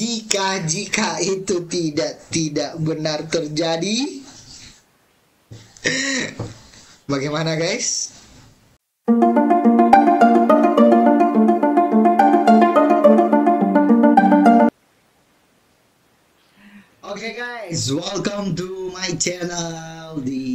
jika itu tidak benar terjadi, bagaimana guys? Oke guys, welcome to my channel di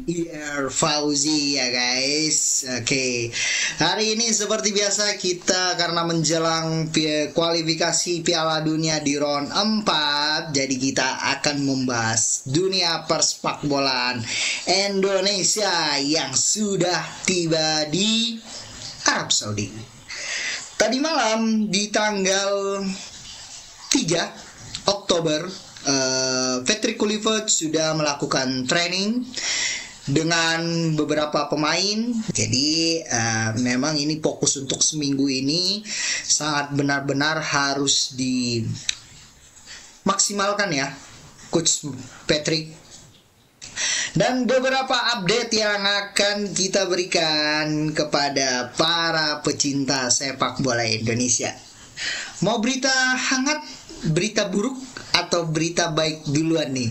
IR Fauzi ya guys. Oke, hari ini seperti biasa kita karena menjelang kualifikasi Piala Dunia di round 4, jadi kita akan membahas dunia persepak bolaan Indonesia yang sudah tiba di Arab Saudi. Tadi malam di tanggal 3 Oktober Patrick Kluivert sudah melakukan training dengan beberapa pemain. Jadi memang ini fokus untuk seminggu ini sangat benar-benar harus dimaksimalkan ya Coach Patrick. Dan beberapa update yang akan kita berikan kepada para pecinta sepak bola Indonesia. Mau berita hangat, berita buruk, atau berita baik duluan nih?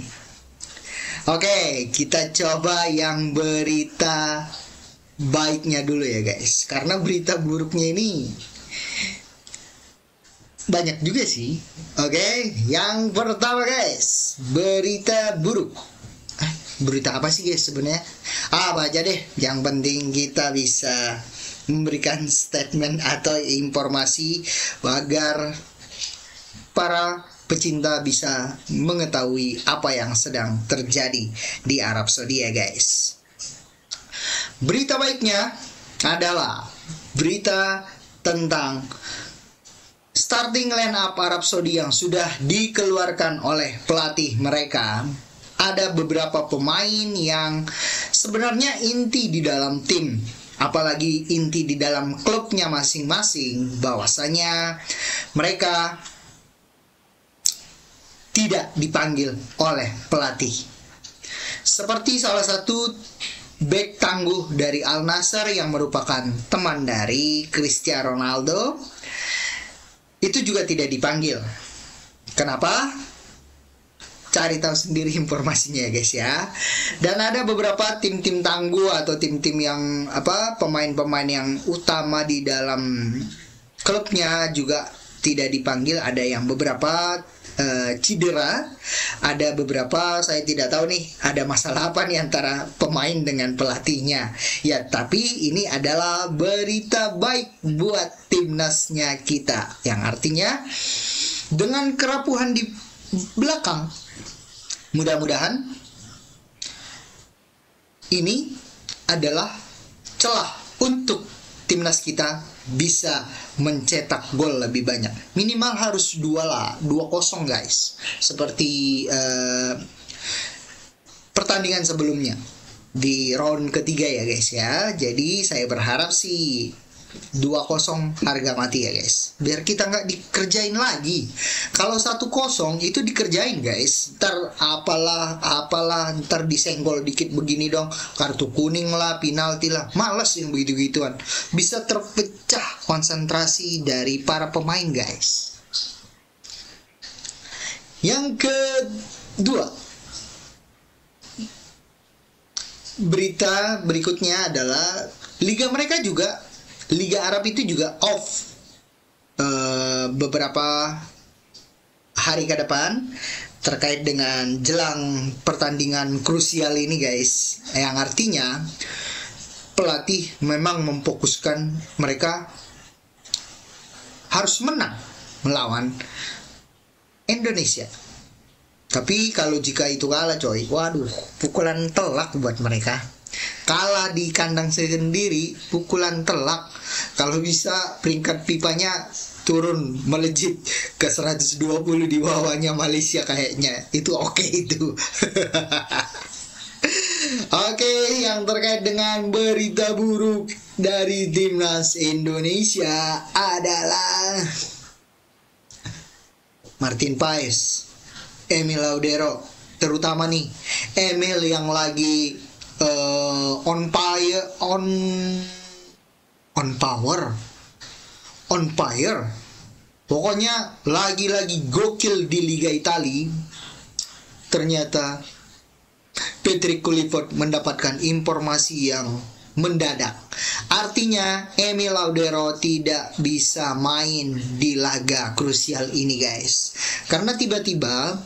Oke, kita coba yang berita baiknya dulu ya guys. Karena berita buruknya ini banyak juga sih. Oke, yang pertama guys, berita buruk. Berita apa sih guys sebenarnya? Apa aja deh, yang penting kita bisa memberikan statement atau informasi agar para pecinta bisa mengetahui apa yang sedang terjadi di Arab Saudi ya guys. Berita baiknya adalah berita tentang starting line up Arab Saudi yang sudah dikeluarkan oleh pelatih mereka. Ada beberapa pemain yang sebenarnya inti di dalam tim, apalagi inti di dalam klubnya masing-masing, bahwasanya mereka tidak dipanggil oleh pelatih. Seperti salah satu bek tangguh dari Al Nassr yang merupakan teman dari Cristiano Ronaldo, itu juga tidak dipanggil. Kenapa? Cari tahu sendiri informasinya ya guys ya. Dan ada beberapa tim-tim tangguh atau tim-tim yang pemain-pemain yang utama di dalam klubnya juga tidak dipanggil. Ada yang beberapa cedera, ada beberapa saya tidak tahu nih ada masalah apa nih antara pemain dengan pelatihnya ya. Tapi ini adalah berita baik buat timnasnya kita, yang artinya dengan kerapuhan di belakang, mudah-mudahan ini adalah celah untuk timnas kita bisa mencetak gol lebih banyak. Minimal harus 2-0 guys. Seperti pertandingan sebelumnya di round ketiga ya guys ya. Jadi saya berharap sih 2-0 harga mati ya guys, biar kita nggak dikerjain lagi. Kalau 1-0 itu dikerjain guys, ntar apalah ntar disenggol dikit begini dong, kartu kuning lah, penalti lah, males yang begitu-gituan. Bisa terpecah konsentrasi dari para pemain guys. Yang kedua, berita berikutnya adalah Liga Arab itu juga off beberapa hari ke depan terkait dengan jelang pertandingan krusial ini guys, yang artinya pelatih memang memfokuskan mereka harus menang melawan Indonesia. Tapi kalau jika itu kalah coy, waduh, pukulan telak buat mereka. Kalah di kandang sendiri, pukulan telak. Kalau bisa peringkat FIFA-nya turun melejit ke 120 di bawahnya Malaysia kayaknya. Itu oke itu. Oke, yang terkait dengan berita buruk dari timnas Indonesia adalah Martin Paes, Emil Laudero, terutama nih Emil yang lagi on fire Pokoknya lagi-lagi gokil di Liga Italia. Ternyata Patrick Kluivert mendapatkan informasi yang mendadak. Artinya Emil Laudero tidak bisa main di laga krusial ini guys. Karena tiba-tiba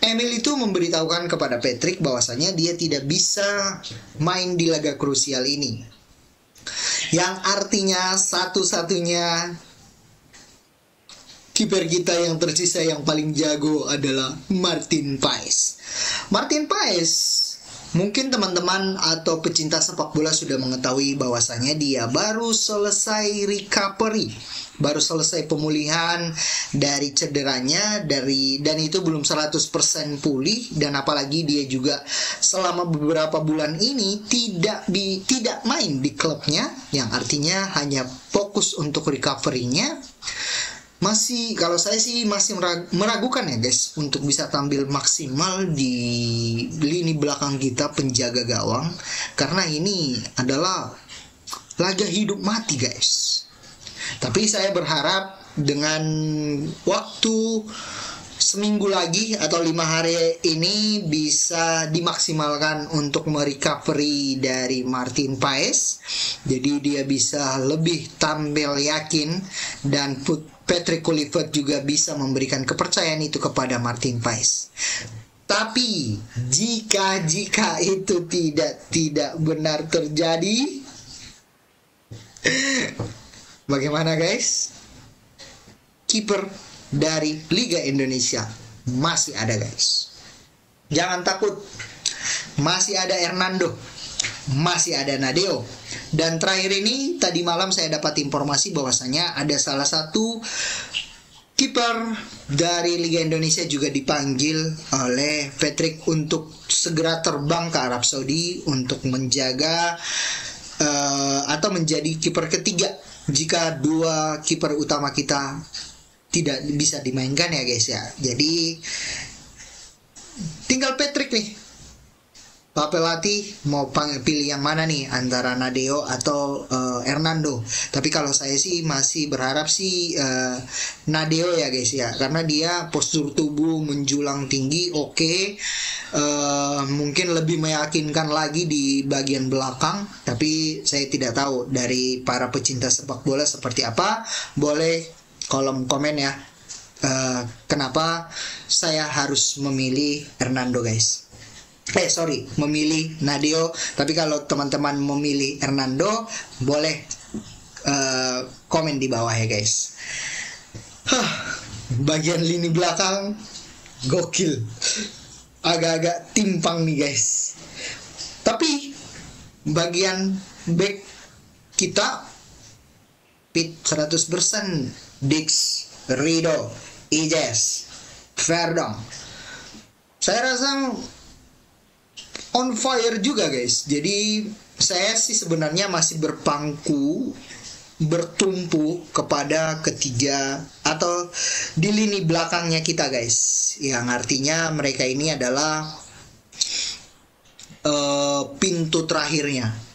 Emil itu memberitahukan kepada Patrick bahwasanya dia tidak bisa main di laga krusial ini. Yang artinya satu-satunya kiper kita yang tersisa yang paling jago adalah Martin Paes. Martin Paes, mungkin teman-teman atau pecinta sepak bola sudah mengetahui bahwasanya dia baru selesai recovery, baru selesai pemulihan dari cederanya, dan itu belum 100% pulih, dan apalagi dia juga selama beberapa bulan ini tidak main di klubnya, yang artinya hanya fokus untuk recovery-nya. Masih, kalau saya sih masih meragukan ya guys untuk bisa tampil maksimal di lini belakang kita penjaga gawang, karena ini adalah laga hidup mati guys. Tapi saya berharap dengan waktu seminggu lagi atau 5 hari ini bisa dimaksimalkan untuk merecovery dari Martin Paes, jadi dia bisa lebih tampil yakin, dan Patrick Kluivert juga bisa memberikan kepercayaan itu kepada Martin Paes. Tapi jika itu tidak benar terjadi, bagaimana guys? Kiper dari Liga Indonesia masih ada guys. Jangan takut, masih ada Hernando, masih ada Nadeo. Dan terakhir ini tadi malam saya dapat informasi bahwasanya ada salah satu kiper dari Liga Indonesia juga dipanggil oleh Patrick untuk segera terbang ke Arab Saudi untuk menjaga atau menjadi kiper ketiga jika 2 kiper utama kita tidak bisa dimainkan ya guys ya. Jadi tinggal Patrick nih, Pak pelatih mau pilih yang mana nih antara Nadeo atau Hernando. Tapi kalau saya sih masih berharap sih Nadeo ya guys ya, karena dia postur tubuh menjulang tinggi, oke. Mungkin lebih meyakinkan lagi di bagian belakang. Tapi saya tidak tahu dari para pecinta sepak bola seperti apa. Boleh kolom komen ya, kenapa saya harus memilih Hernando guys. Memilih Nadeo. Tapi kalau teman-teman memilih Hernando, boleh komen di bawah ya guys. Bagian lini belakang gokil, agak-agak timpang nih guys. Tapi bagian back kita fit 100%. Dix, Rido, Ijes, Verdong, saya rasa on fire juga guys. Jadi saya sih sebenarnya masih bertumpu kepada ketiga atau di lini belakangnya kita guys, yang artinya mereka ini adalah pintu terakhirnya.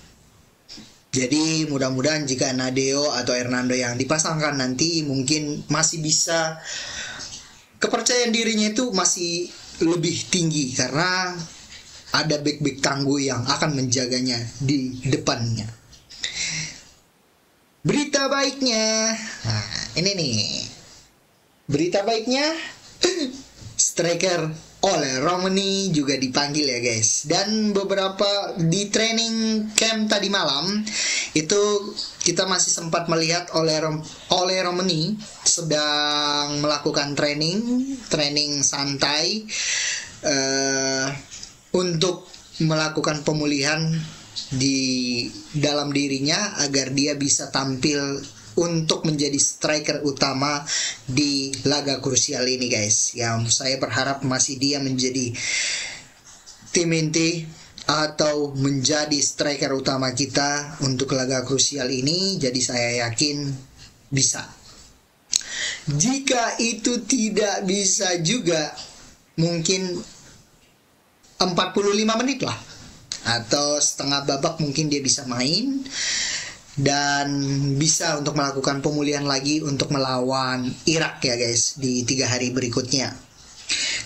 Jadi mudah-mudahan jika Nadeo atau Hernando yang dipasangkan nanti mungkin masih bisa, kepercayaan dirinya itu masih lebih tinggi karena ada back-back tangguh yang akan menjaganya di depannya. Berita baiknya, nah ini nih berita baiknya, striker Ole Romani juga dipanggil ya guys. Dan beberapa di training camp tadi malam itu kita masih sempat melihat Ole Romani sedang melakukan training santai untuk melakukan pemulihan di dalam dirinya agar dia bisa tampil untuk menjadi striker utama di laga krusial ini guys. Yang saya berharap masih dia menjadi tim inti atau menjadi striker utama kita untuk laga krusial ini. Jadi saya yakin bisa. Jika itu tidak bisa juga, mungkin 45 menit lah atau setengah babak mungkin dia bisa main. dan bisa untuk melakukan pemulihan lagi untuk melawan Irak ya guys di 3 hari berikutnya.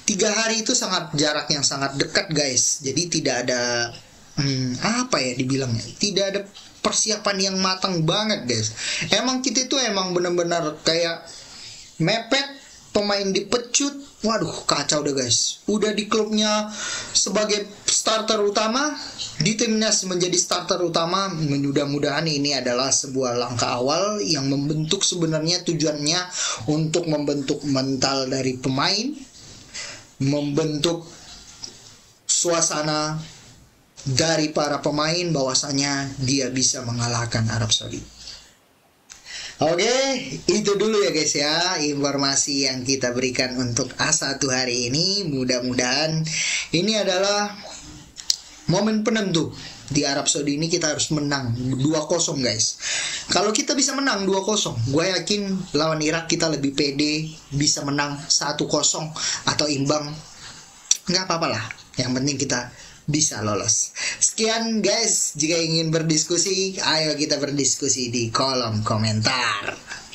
3 hari itu sangat jarak yang sangat dekat guys. Jadi tidak ada apa ya dibilangnya, tidak ada persiapan yang matang banget guys. Emang kita itu emang benar-benar kayak mepet, pemain dipecut. Waduh kacau deh guys. Udah di klubnya sebagai starter utama, di timnas menjadi starter utama. Mudah-mudahan ini adalah sebuah langkah awal yang membentuk, sebenarnya tujuannya untuk membentuk mental dari pemain, membentuk suasana dari para pemain bahwasanya dia bisa mengalahkan Arab Saudi. Oke, itu dulu ya guys ya, informasi yang kita berikan untuk A1 hari ini. Mudah-mudahan ini adalah momen penentu. Di Arab Saudi ini kita harus menang 2-0 guys. Kalau kita bisa menang 2-0, gue yakin lawan Irak kita lebih pede, bisa menang 1-0 atau imbang. Nggak apa-apa lah, yang penting kita bisa lolos. Sekian guys, jika ingin berdiskusi, ayo kita berdiskusi di kolom komentar.